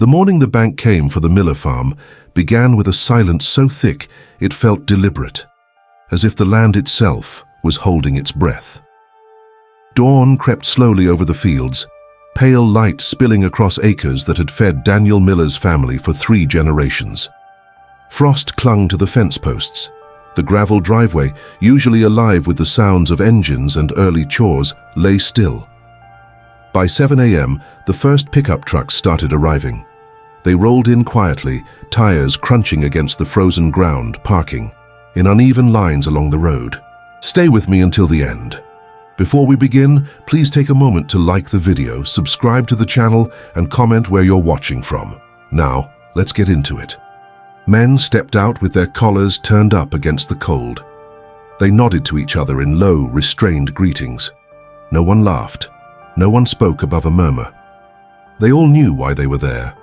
The morning the bank came for the Miller farm began with a silence so thick it felt deliberate, as if the land itself was holding its breath. Dawn crept slowly over the fields, pale light spilling across acres that had fed Daniel Miller's family for 3 generations. Frost clung to the fence posts. The gravel driveway, usually alive with the sounds of engines and early chores, lay still. By 7 a.m., the first pickup trucks started arriving. They rolled in quietly, tires crunching against the frozen ground, parking in uneven lines along the road. Stay with me until the end. Before we begin, please take a moment to like the video, subscribe to the channel, and comment where you're watching from. Now, let's get into it. Men stepped out with their collars turned up against the cold. They nodded to each other in low, restrained greetings. No one laughed. No one spoke above a murmur. They all knew why they were there.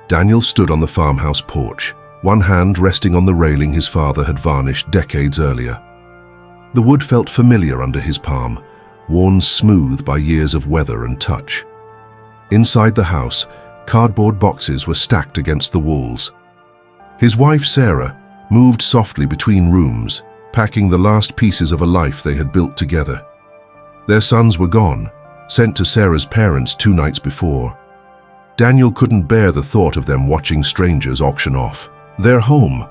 Daniel stood on the farmhouse porch, one hand resting on the railing his father had varnished decades earlier. The wood felt familiar under his palm, worn smooth by years of weather and touch. Inside the house, cardboard boxes were stacked against the walls. His wife, Sarah, moved softly between rooms, packing the last pieces of a life they had built together. Their sons were gone, sent to Sarah's parents 2 nights before. Daniel couldn't bear the thought of them watching strangers auction off their home.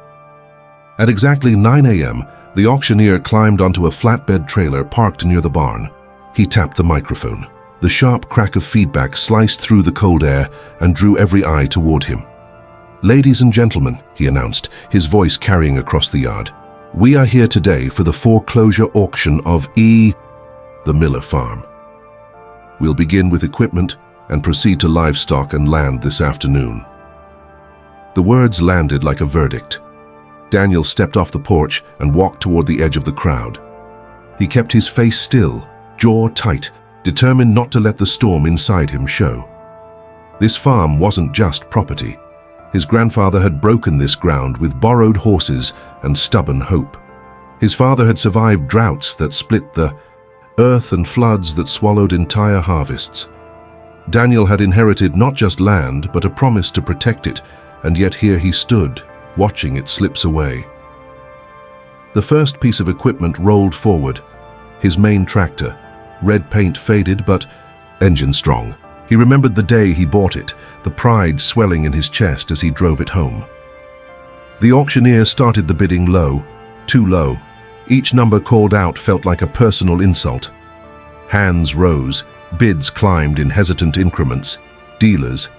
At exactly 9 a.m., the auctioneer climbed onto a flatbed trailer parked near the barn. He tapped the microphone. The sharp crack of feedback sliced through the cold air and drew every eye toward him. "Ladies and gentlemen," he announced, his voice carrying across the yard, "we are here today for the foreclosure auction of the Miller farm. We'll begin with equipment and proceed to livestock and land this afternoon." The words landed like a verdict. Daniel stepped off the porch and walked toward the edge of the crowd. He kept his face still, jaw tight, determined not to let the storm inside him show. This farm wasn't just property. His grandfather had broken this ground with borrowed horses and stubborn hope. His father had survived droughts that split the earth and floods that swallowed entire harvests. Daniel had inherited not just land, but a promise to protect it, and yet here he stood, watching it slip away. The first piece of equipment rolled forward. His main tractor, red paint faded but engine strong. He remembered the day he bought it, the pride swelling in his chest as he drove it home. The auctioneer started the bidding low, too low. Each number called out felt like a personal insult. Hands rose, bids climbed in hesitant increments. Dealers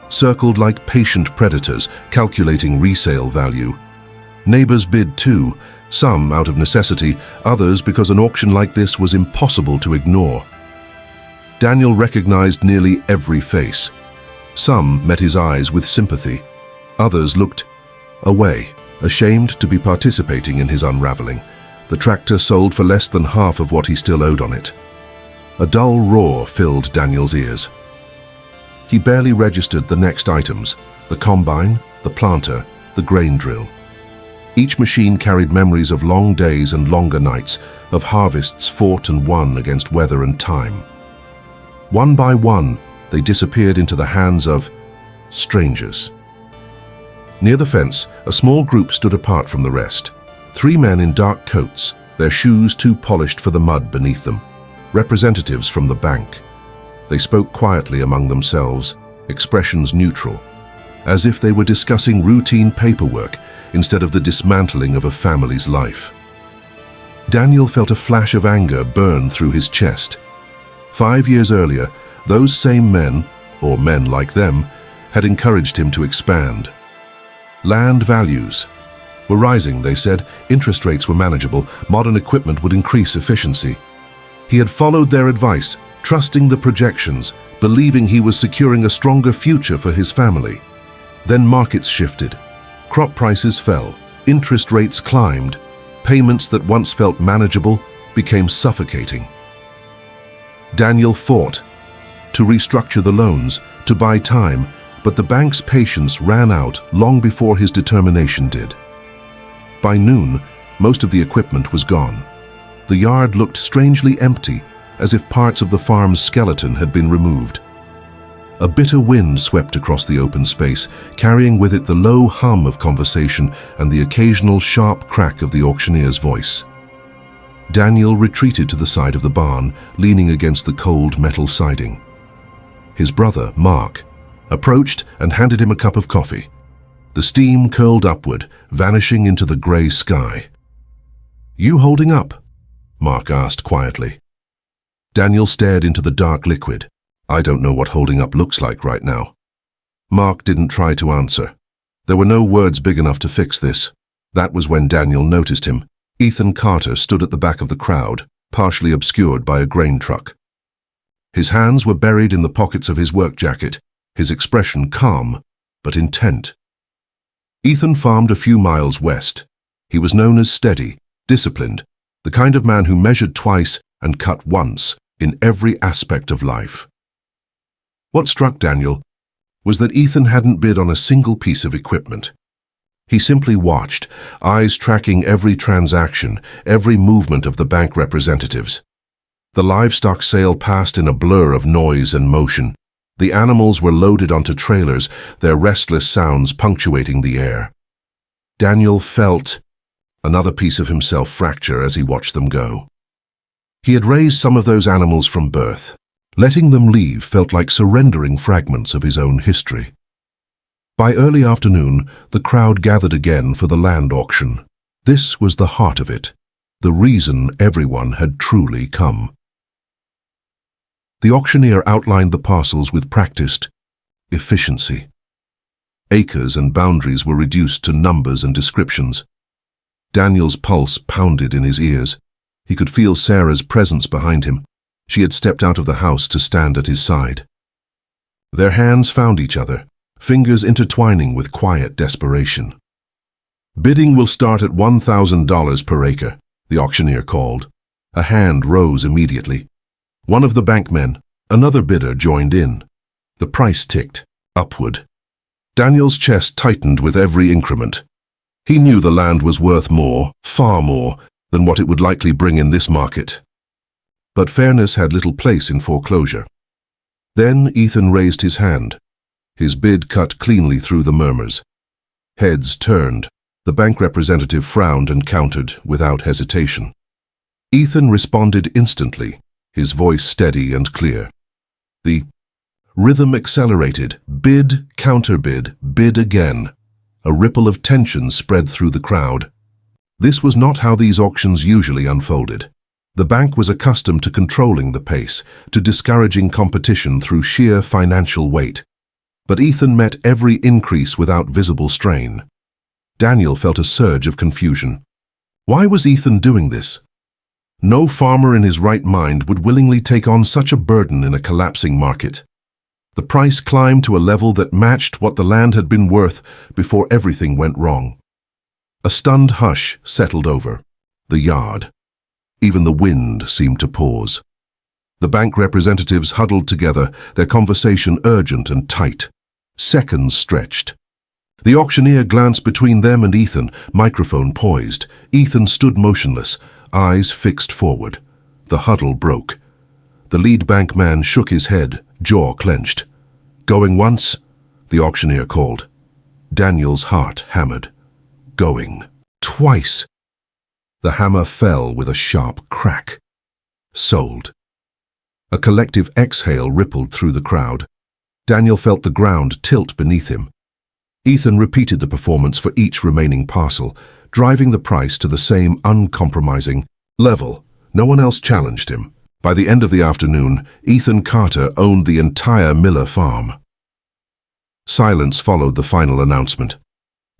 circled like patient predators, calculating resale value. Neighbors bid too, some out of necessity, others because an auction like this was impossible to ignore. Daniel recognized nearly every face. Some met his eyes with sympathy. Others looked away, ashamed to be participating in his unraveling. The tractor sold for less than half of what he still owed on it. A dull roar filled Daniel's ears. He barely registered the next items: the combine, the planter, the grain drill. Each machine carried memories of long days and longer nights, of harvests fought and won against weather and time. One by one, they disappeared into the hands of strangers. Near the fence, a small group stood apart from the rest. 3 men in dark coats, their shoes too polished for the mud beneath them. Representatives from the bank. They spoke quietly among themselves, expressions neutral, as if they were discussing routine paperwork instead of the dismantling of a family's life. Daniel felt a flash of anger burn through his chest. 5 years earlier, those same men, or men like them, had encouraged him to expand. Land values were rising, they said, interest rates were manageable, modern equipment would increase efficiency. He had followed their advice, trusting the projections, believing he was securing a stronger future for his family. Then markets shifted. Crop prices fell, interest rates climbed, payments that once felt manageable became suffocating. Daniel fought to restructure the loans, to buy time, but the bank's patience ran out long before his determination did. By noon, most of the equipment was gone. The yard looked strangely empty, as if parts of the farm's skeleton had been removed. A bitter wind swept across the open space, carrying with it the low hum of conversation and the occasional sharp crack of the auctioneer's voice. Daniel retreated to the side of the barn, leaning against the cold metal siding. His brother, Mark, approached and handed him a cup of coffee. The steam curled upward, vanishing into the grey sky. "You holding up?" Mark asked quietly. Daniel stared into the dark liquid. "I don't know what holding up looks like right now." Mark didn't try to answer. There were no words big enough to fix this. That was when Daniel noticed him. Ethan Carter stood at the back of the crowd, partially obscured by a grain truck. His hands were buried in the pockets of his work jacket, his expression calm, but intent. Ethan farmed a few miles west. He was known as steady, disciplined, the kind of man who measured twice and cut once in every aspect of life. What struck Daniel was that Ethan hadn't bid on a single piece of equipment. He simply watched, eyes tracking every transaction, every movement of the bank representatives. The livestock sale passed in a blur of noise and motion. The animals were loaded onto trailers, their restless sounds punctuating the air. Daniel felt another piece of himself fracture as he watched them go. He had raised some of those animals from birth. Letting them leave felt like surrendering fragments of his own history. By early afternoon, the crowd gathered again for the land auction. This was the heart of it, the reason everyone had truly come. The auctioneer outlined the parcels with practiced efficiency. Acres and boundaries were reduced to numbers and descriptions. Daniel's pulse pounded in his ears. He could feel Sarah's presence behind him. She had stepped out of the house to stand at his side. Their hands found each other, fingers intertwining with quiet desperation. "Bidding will start at $1,000 per acre," the auctioneer called. A hand rose immediately. One of the bankmen, another bidder, joined in. The price ticked upward. Daniel's chest tightened with every increment. He knew the land was worth more, far more, than what it would likely bring in this market. But fairness had little place in foreclosure. Then Ethan raised his hand. His bid cut cleanly through the murmurs. Heads turned. The bank representative frowned and countered without hesitation. Ethan responded instantly, his voice steady and clear. The rhythm accelerated. Bid, counterbid, bid again. A ripple of tension spread through the crowd. This was not how these auctions usually unfolded. The bank was accustomed to controlling the pace, to discouraging competition through sheer financial weight. But Ethan met every increase without visible strain. Daniel felt a surge of confusion. Why was Ethan doing this? No farmer in his right mind would willingly take on such a burden in a collapsing market. The price climbed to a level that matched what the land had been worth before everything went wrong. A stunned hush settled over the yard. Even the wind seemed to pause. The bank representatives huddled together, their conversation urgent and tight. Seconds stretched. The auctioneer glanced between them and Ethan, microphone poised. Ethan stood motionless, eyes fixed forward. The huddle broke. The lead bank man shook his head, jaw clenched. "Going once?" the auctioneer called. Daniel's heart hammered. "Going twice." The hammer fell with a sharp crack. Sold. A collective exhale rippled through the crowd. Daniel felt the ground tilt beneath him. Ethan repeated the performance for each remaining parcel, driving the price to the same uncompromising level. No one else challenged him. By the end of the afternoon, Ethan Carter owned the entire Miller farm. Silence followed the final announcement.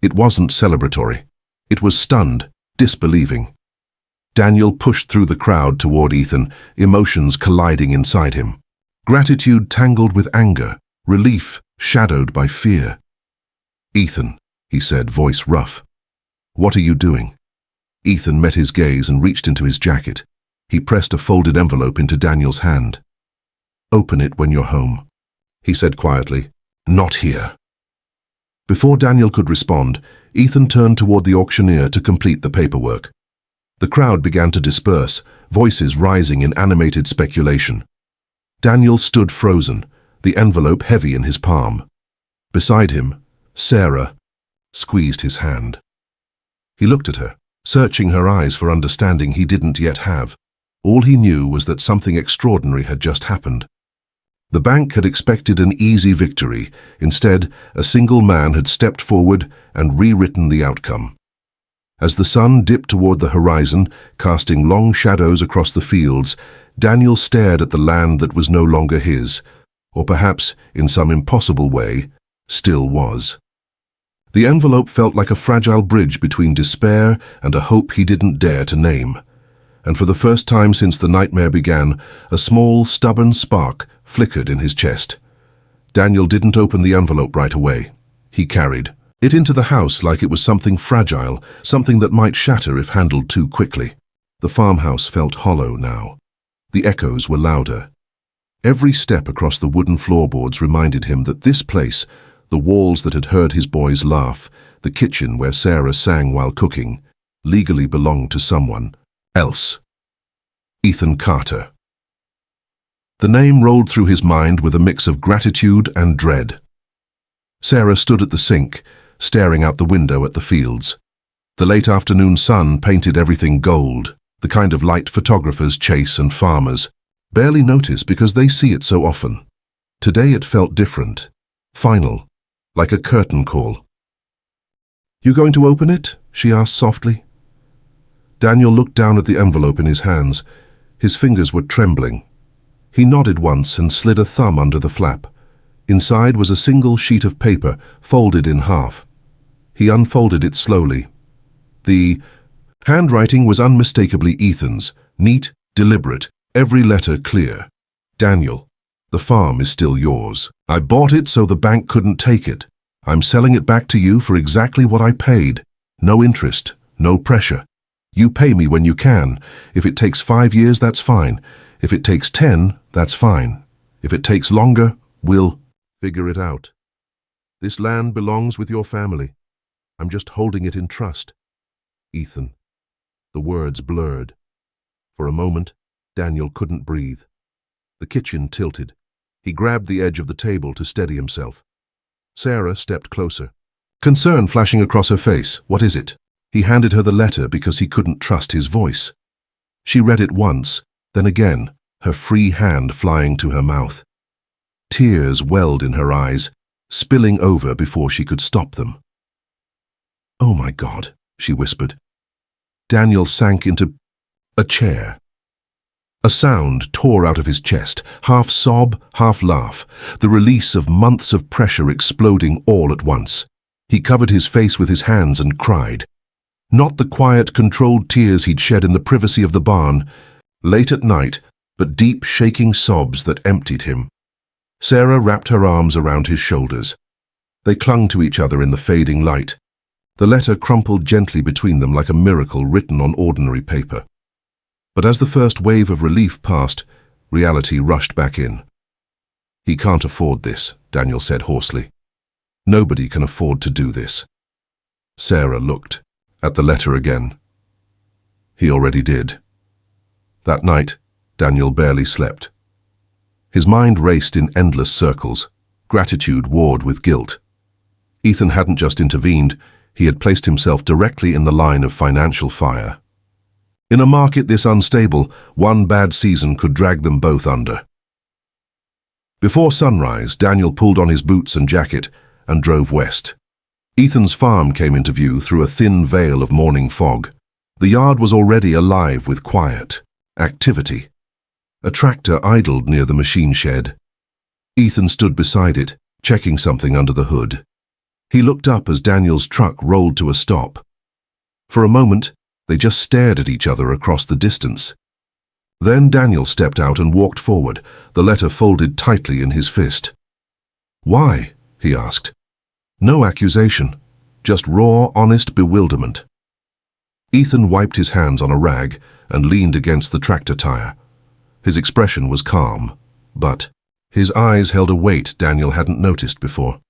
It wasn't celebratory. It was stunned, disbelieving. Daniel pushed through the crowd toward Ethan, emotions colliding inside him. Gratitude tangled with anger, relief shadowed by fear. "Ethan," he said, voice rough. "What are you doing?" Ethan met his gaze and reached into his jacket. He pressed a folded envelope into Daniel's hand. "Open it when you're home," he said quietly. "Not here." Before Daniel could respond, Ethan turned toward the auctioneer to complete the paperwork. The crowd began to disperse, voices rising in animated speculation. Daniel stood frozen, the envelope heavy in his palm. Beside him, Sarah squeezed his hand. He looked at her, searching her eyes for understanding he didn't yet have. All he knew was that something extraordinary had just happened. The bank had expected an easy victory. Instead, a single man had stepped forward and rewritten the outcome. As the sun dipped toward the horizon, casting long shadows across the fields, Daniel stared at the land that was no longer his, or perhaps, in some impossible way, still was. The envelope felt like a fragile bridge between despair and a hope he didn't dare to name. And for the first time since the nightmare began, a small, stubborn spark flickered in his chest. Daniel didn't open the envelope right away. He carried it into the house like it was something fragile, something that might shatter if handled too quickly. The farmhouse felt hollow now. The echoes were louder. Every step across the wooden floorboards reminded him that this place, the walls that had heard his boys laugh, the kitchen where Sarah sang while cooking, legally belonged to someone else. Ethan Carter. The name rolled through his mind with a mix of gratitude and dread. Sarah stood at the sink, staring out the window at the fields. The late afternoon sun painted everything gold, the kind of light photographers chase and farmers barely notice because they see it so often. Today it felt different, final, like a curtain call. "You going to open it?" she asked softly. Daniel looked down at the envelope in his hands. His fingers were trembling. He nodded once and slid a thumb under the flap. Inside was a single sheet of paper, folded in half. He unfolded it slowly. The handwriting was unmistakably Ethan's, neat, deliberate, every letter clear. "Daniel, the farm is still yours. I bought it so the bank couldn't take it. I'm selling it back to you for exactly what I paid. No interest, no pressure. You pay me when you can. If it takes 5 years, that's fine. If it takes 10, that's fine. If it takes longer, we'll figure it out. This land belongs with your family. I'm just holding it in trust. Ethan." The words blurred. For a moment, Daniel couldn't breathe. The kitchen tilted. He grabbed the edge of the table to steady himself. Sarah stepped closer, concern flashing across her face. "What is it?" He handed her the letter because he couldn't trust his voice. She read it once, then again, her free hand flying to her mouth. Tears welled in her eyes, spilling over before she could stop them. "Oh my God," she whispered. Daniel sank into a chair. A sound tore out of his chest, half sob, half laugh, the release of months of pressure exploding all at once. He covered his face with his hands and cried. Not the quiet, controlled tears he'd shed in the privacy of the barn, late at night, but deep, shaking sobs that emptied him. Sarah wrapped her arms around his shoulders. They clung to each other in the fading light. The letter crumpled gently between them like a miracle written on ordinary paper. But as the first wave of relief passed, reality rushed back in. "He can't afford this," Daniel said hoarsely. "Nobody can afford to do this." Sarah looked at the letter again. He already did. That night, Daniel barely slept. His mind raced in endless circles. Gratitude warred with guilt. Ethan hadn't just intervened, he had placed himself directly in the line of financial fire. In a market this unstable, one bad season could drag them both under. Before sunrise, Daniel pulled on his boots and jacket and drove west. Ethan's farm came into view through a thin veil of morning fog. The yard was already alive with quiet activity. A tractor idled near the machine shed. Ethan stood beside it, checking something under the hood. He looked up as Daniel's truck rolled to a stop. For a moment, they just stared at each other across the distance. Then Daniel stepped out and walked forward, the letter folded tightly in his fist. "Why?" he asked. No accusation, just raw, honest bewilderment. Ethan wiped his hands on a rag and leaned against the tractor tire. His expression was calm, but his eyes held a weight Daniel hadn't noticed before.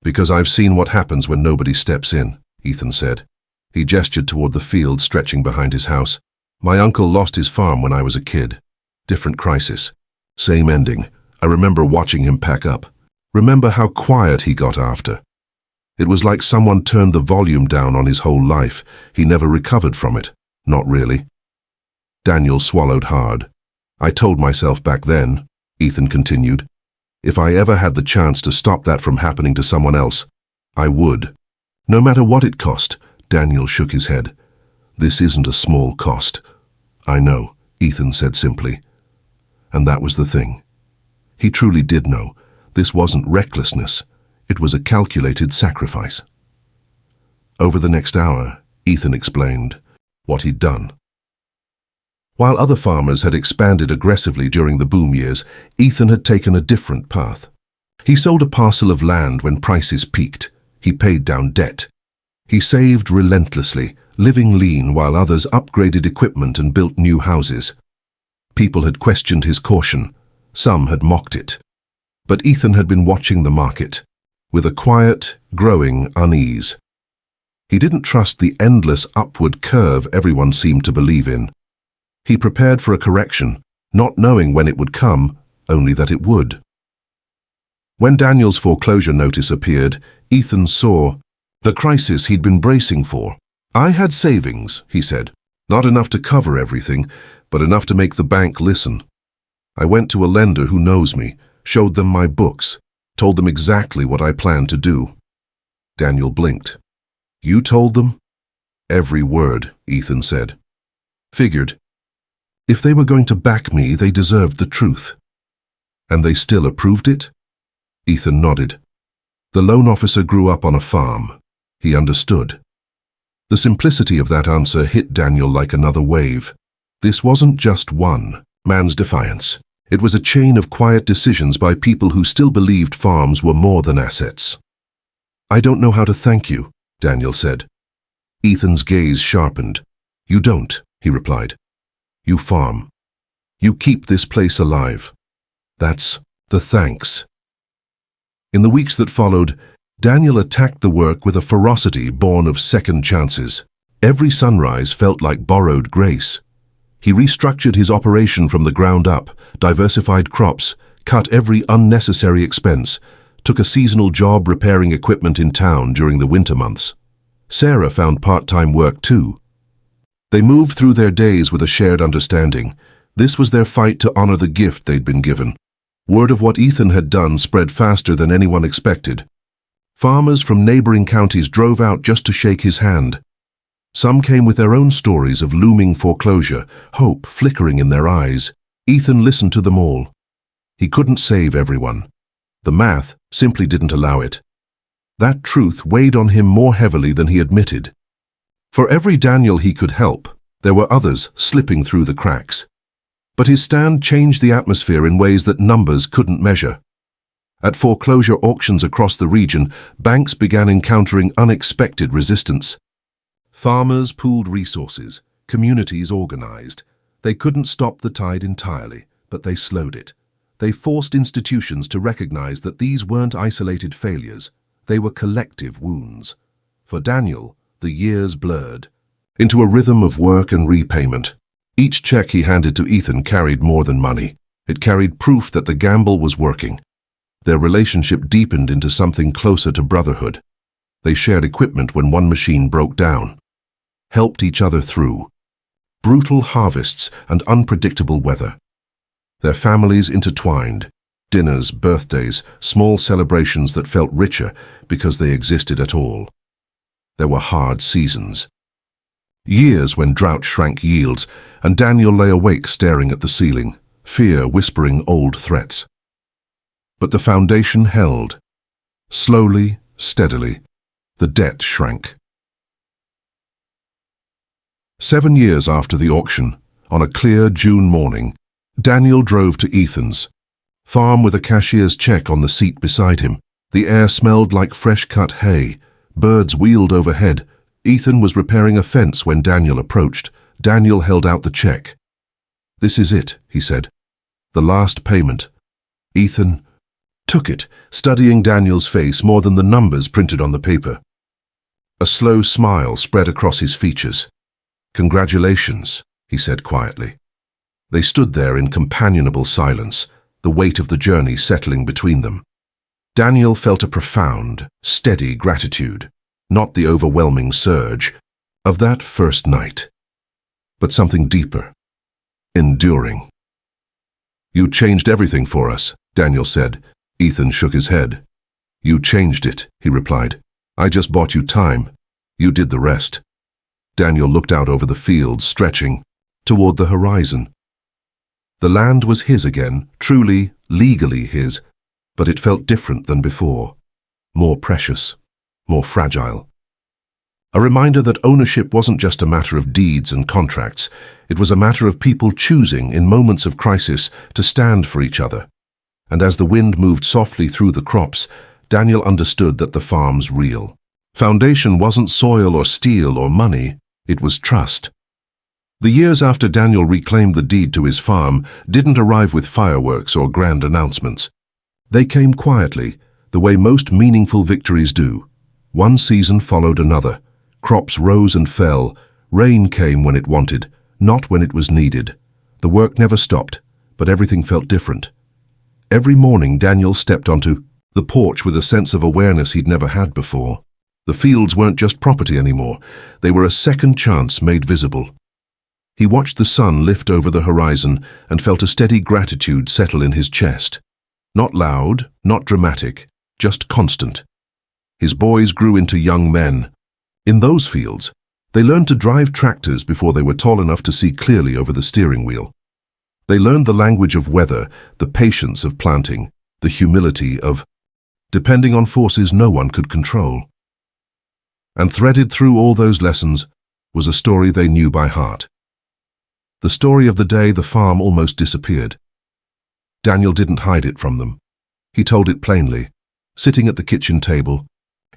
"Because I've seen what happens when nobody steps in," Ethan said. He gestured toward the field stretching behind his house. "My uncle lost his farm when I was a kid. Different crisis. Same ending. I remember watching him pack up. Remember how quiet he got after. It was like someone turned the volume down on his whole life. He never recovered from it. Not really. Daniel swallowed hard. I told myself back then, Ethan continued, if I ever had the chance to stop that from happening to someone else, I would. No matter what it cost. Daniel shook his head. This isn't a small cost. I know, Ethan said simply. And that was the thing. He truly did know. This wasn't recklessness. It was a calculated sacrifice. Over the next hour, Ethan explained what he'd done. While other farmers had expanded aggressively during the boom years, Ethan had taken a different path. He sold a parcel of land when prices peaked. He paid down debt. He saved relentlessly, living lean while others upgraded equipment and built new houses. People had questioned his caution. Some had mocked it. But Ethan had been watching the market, with a quiet, growing unease. He didn't trust the endless upward curve everyone seemed to believe in. He prepared for a correction, not knowing when it would come, only that it would. When Daniel's foreclosure notice appeared, Ethan saw the crisis he'd been bracing for. I had savings, he said. Not enough to cover everything, but enough to make the bank listen. I went to a lender who knows me, showed them my books, told them exactly what I planned to do. Daniel blinked. You told them? Every word, Ethan said. Figured. If they were going to back me, they deserved the truth. And they still approved it? Ethan nodded. The loan officer grew up on a farm. He understood. The simplicity of that answer hit Daniel like another wave. This wasn't just one man's defiance. It was a chain of quiet decisions by people who still believed farms were more than assets. I don't know how to thank you, Daniel said. Ethan's gaze sharpened. You don't, he replied. You farm. You keep this place alive. That's the thanks. In the weeks that followed, Daniel attacked the work with a ferocity born of second chances. Every sunrise felt like borrowed grace. He restructured his operation from the ground up, diversified crops, cut every unnecessary expense, took a seasonal job repairing equipment in town during the winter months. Sarah found part-time work too. They moved through their days with a shared understanding. This was their fight to honor the gift they'd been given. Word of what Ethan had done spread faster than anyone expected. Farmers from neighboring counties drove out just to shake his hand. Some came with their own stories of looming foreclosure, hope flickering in their eyes. Ethan listened to them all. He couldn't save everyone. The math simply didn't allow it. That truth weighed on him more heavily than he admitted. For every Daniel he could help, there were others slipping through the cracks. But his stand changed the atmosphere in ways that numbers couldn't measure. At foreclosure auctions across the region, banks began encountering unexpected resistance. Farmers pooled resources, communities organized. They couldn't stop the tide entirely, but they slowed it. They forced institutions to recognize that these weren't isolated failures. They were collective wounds. For Daniel, the years blurred into a rhythm of work and repayment. Each check he handed to Ethan carried more than money. It carried proof that the gamble was working. Their relationship deepened into something closer to brotherhood. They shared equipment when one machine broke down, helped each other through brutal harvests and unpredictable weather. Their families intertwined, dinners, birthdays, small celebrations that felt richer because they existed at all. There were hard seasons. Years when drought shrank yields, and Daniel lay awake staring at the ceiling, fear whispering old threats. But the foundation held. Slowly, steadily, the debt shrank. 7 years after the auction, on a clear June morning, Daniel drove to Ethan's farm with a cashier's check on the seat beside him. The air smelled like fresh-cut hay. Birds wheeled overhead. Ethan was repairing a fence when Daniel approached. Daniel held out the check. "This is it," he said. "The last payment." Ethan took it, studying Daniel's face more than the numbers printed on the paper. A slow smile spread across his features. "Congratulations," he said quietly. They stood there in companionable silence. the weight of the journey settling between them. Daniel felt a profound, steady gratitude, not the overwhelming surge of that first night, but something deeper, enduring. "You changed everything for us," Daniel said. Ethan shook his head. "You changed it," he replied. "I just bought you time. You did the rest." Daniel looked out over the fields, stretching toward the horizon. The land was his again, truly, legally his, but it felt different than before, more precious, more fragile. A reminder that ownership wasn't just a matter of deeds and contracts, it was a matter of people choosing, in moments of crisis, to stand for each other. And as the wind moved softly through the crops, Daniel understood that the farm's real foundation wasn't soil or steel or money, it was trust. The years after Daniel reclaimed the deed to his farm didn't arrive with fireworks or grand announcements. They came quietly, the way most meaningful victories do. One season followed another. Crops rose and fell. Rain came when it wanted, not when it was needed. The work never stopped, but everything felt different. Every morning Daniel stepped onto the porch with a sense of awareness he'd never had before. The fields weren't just property anymore. They were a second chance made visible. He watched the sun lift over the horizon and felt a steady gratitude settle in his chest. Not loud, not dramatic, just constant. His boys grew into young men. In those fields, they learned to drive tractors before they were tall enough to see clearly over the steering wheel. They learned the language of weather, the patience of planting, the humility of depending on forces no one could control. And threaded through all those lessons was a story they knew by heart. The story of the day the farm almost disappeared. Daniel didn't hide it from them. He told it plainly, sitting at the kitchen table,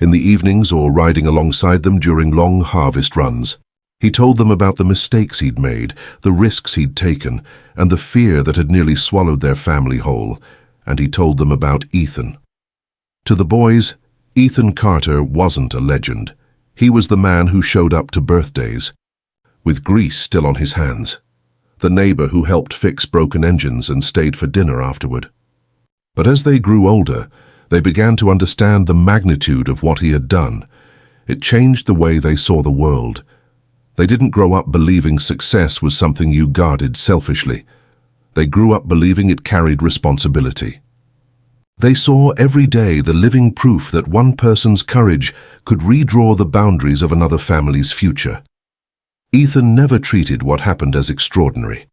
in the evenings or riding alongside them during long harvest runs. He told them about the mistakes he'd made, the risks he'd taken, and the fear that had nearly swallowed their family whole. And he told them about Ethan. To the boys, Ethan Carter wasn't a legend. He was the man who showed up to birthdays, with grease still on his hands. The neighbor who helped fix broken engines and stayed for dinner afterward. But as they grew older, they began to understand the magnitude of what he had done. It changed the way they saw the world. They didn't grow up believing success was something you guarded selfishly. They grew up believing it carried responsibility. They saw every day the living proof that one person's courage could redraw the boundaries of another family's future. Ethan never treated what happened as extraordinary.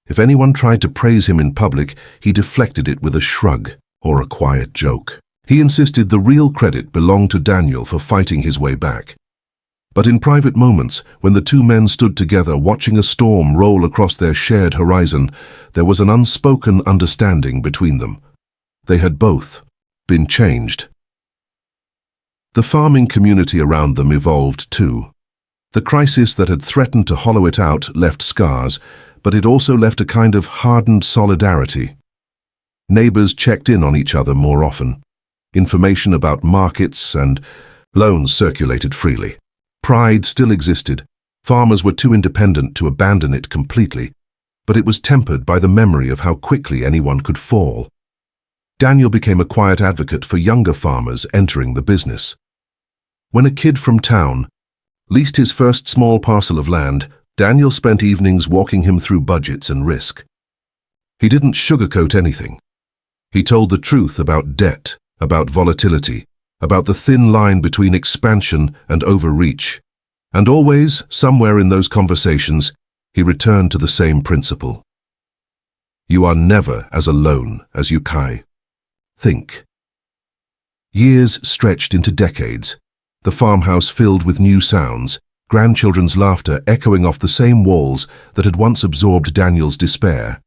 If anyone tried to praise him in public, he deflected it with a shrug or a quiet joke. He insisted the real credit belonged to Daniel for fighting his way back. But in private moments, when the two men stood together watching a storm roll across their shared horizon, there was an unspoken understanding between them. They had both been changed. The farming community around them evolved too. The crisis that had threatened to hollow it out left scars, but it also left a kind of hardened solidarity. Neighbors checked in on each other more often. Information about markets and loans circulated freely. Pride still existed. Farmers were too independent to abandon it completely, but it was tempered by the memory of how quickly anyone could fall. Daniel became a quiet advocate for younger farmers entering the business. When a kid from town leased his first small parcel of land, Daniel spent evenings walking him through budgets and risk. He didn't sugarcoat anything. He told the truth about debt, about volatility, about the thin line between expansion and overreach. And always, somewhere in those conversations, he returned to the same principle. You are never as alone as you think. Years stretched into decades, the farmhouse filled with new sounds, grandchildren's laughter echoing off the same walls that had once absorbed Daniel's despair.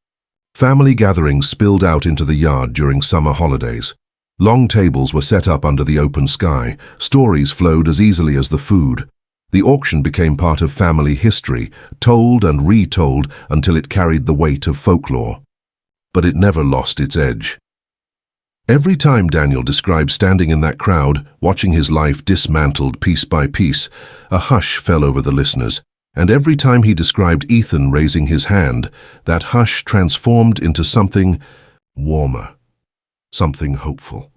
Family gatherings spilled out into the yard during summer holidays. Long tables were set up under the open sky. Stories flowed as easily as the food. The auction became part of family history, told and retold until it carried the weight of folklore. But it never lost its edge. Every time Daniel described standing in that crowd, watching his life dismantled piece by piece, a hush fell over the listeners. And every time he described Ethan raising his hand, that hush transformed into something warmer, something hopeful.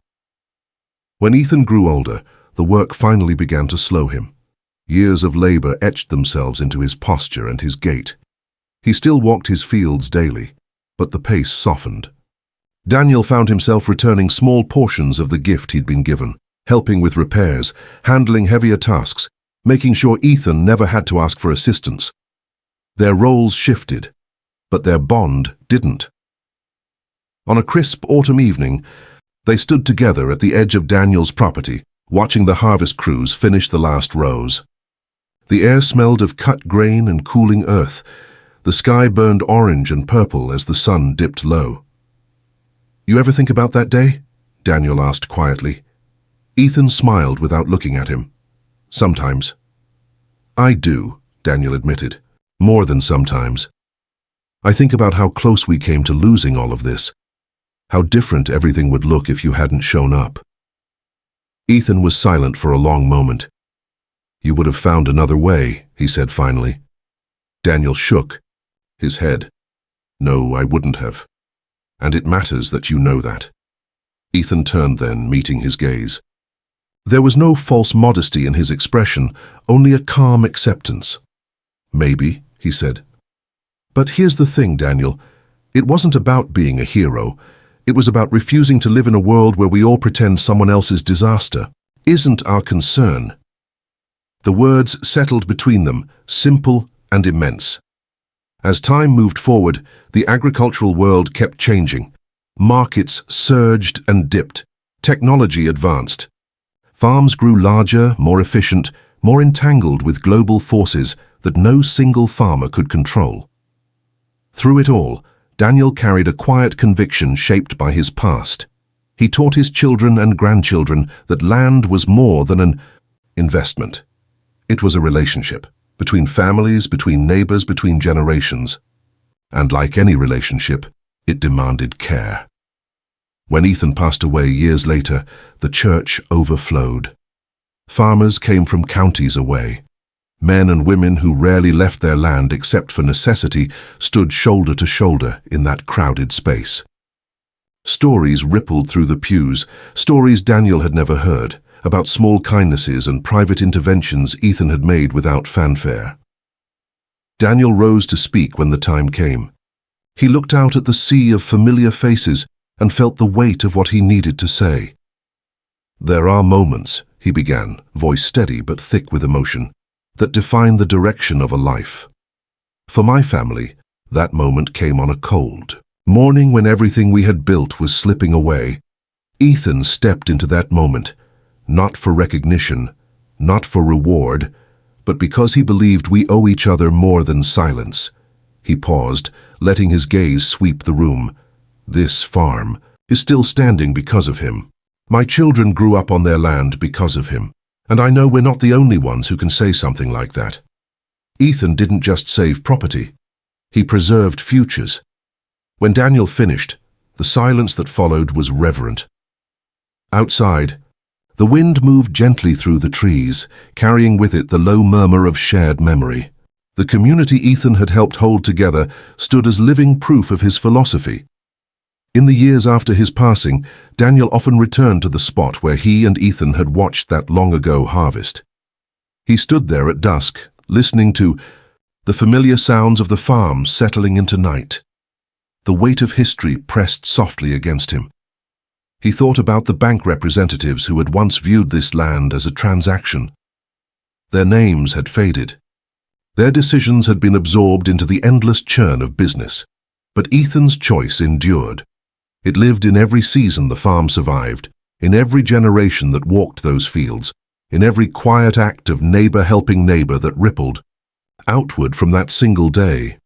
When Ethan grew older, the work finally began to slow him. Years of labor etched themselves into his posture and his gait. He still walked his fields daily, but the pace softened. Daniel found himself returning small portions of the gift he'd been given, helping with repairs, handling heavier tasks, making sure Ethan never had to ask for assistance. Their roles shifted, but their bond didn't. On a crisp autumn evening, they stood together at the edge of Daniel's property, watching the harvest crews finish the last rows. The air smelled of cut grain and cooling earth. The sky burned orange and purple as the sun dipped low. "You ever think about that day?" Daniel asked quietly. Ethan smiled without looking at him. "Sometimes." "I do," Daniel admitted. "More than sometimes. I think about how close we came to losing all of this. How different everything would look if you hadn't shown up." Ethan was silent for a long moment. "You would have found another way," he said finally. Daniel shook his head. "No, I wouldn't have. And it matters that you know that." Ethan turned then, meeting his gaze. There was no false modesty in his expression, only a calm acceptance. "Maybe," he said. "But here's the thing, Daniel. It wasn't about being a hero. It was about refusing to live in a world where we all pretend someone else's disaster isn't our concern." The words settled between them, simple and immense. As time moved forward, the agricultural world kept changing. Markets surged and dipped. Technology advanced. Farms grew larger, more efficient, more entangled with global forces that no single farmer could control. Through it all, Daniel carried a quiet conviction shaped by his past. He taught his children and grandchildren that land was more than an investment. It was a relationship, between families, between neighbors, between generations. And like any relationship, it demanded care. When Ethan passed away years later, the church overflowed. Farmers came from counties away. Men and women who rarely left their land except for necessity stood shoulder to shoulder in that crowded space. Stories rippled through the pews, stories Daniel had never heard, about small kindnesses and private interventions Ethan had made without fanfare. Daniel rose to speak when the time came. He looked out at the sea of familiar faces and felt the weight of what he needed to say. "There are moments," he began, voice steady but thick with emotion, "that define the direction of a life. For my family, that moment came on a cold morning when everything we had built was slipping away. Ethan stepped into that moment, not for recognition, not for reward, but because he believed we owe each other more than silence." He paused, letting his gaze sweep the room. "This farm is still standing because of him. My children grew up on their land because of him. And I know we're not the only ones who can say something like that." Ethan didn't just save property. He preserved futures. When Daniel finished, the silence that followed was reverent. Outside, the wind moved gently through the trees, carrying with it the low murmur of shared memory. The community Ethan had helped hold together stood as living proof of his philosophy. In the years after his passing, Daniel often returned to the spot where he and Ethan had watched that long-ago harvest. He stood there at dusk, listening to the familiar sounds of the farm settling into night. The weight of history pressed softly against him. He thought about the bank representatives who had once viewed this land as a transaction. Their names had faded. Their decisions had been absorbed into the endless churn of business. But Ethan's choice endured. It lived in every season the farm survived, in every generation that walked those fields, in every quiet act of neighbor helping neighbor that rippled outward from that single day.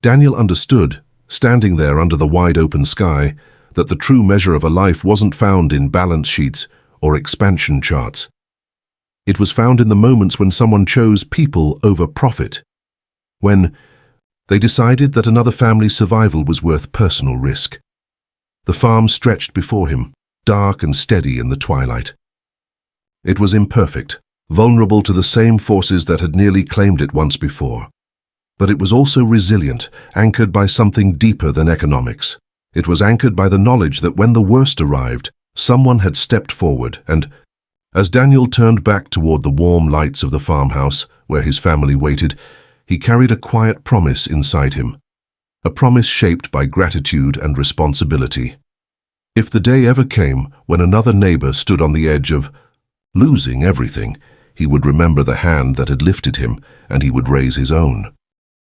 Daniel understood, standing there under the wide-open sky, that the true measure of a life wasn't found in balance sheets or expansion charts. It was found in the moments when someone chose people over profit, when they decided that another family's survival was worth personal risk. The farm stretched before him, dark and steady in the twilight. It was imperfect, vulnerable to the same forces that had nearly claimed it once before. But it was also resilient, anchored by something deeper than economics, It was anchored by the knowledge that when the worst arrived, someone had stepped forward and, as Daniel turned back toward the warm lights of the farmhouse where his family waited, he carried a quiet promise inside him, a promise shaped by gratitude and responsibility. If the day ever came when another neighbor stood on the edge of losing everything, he would remember the hand that had lifted him, and he would raise his own.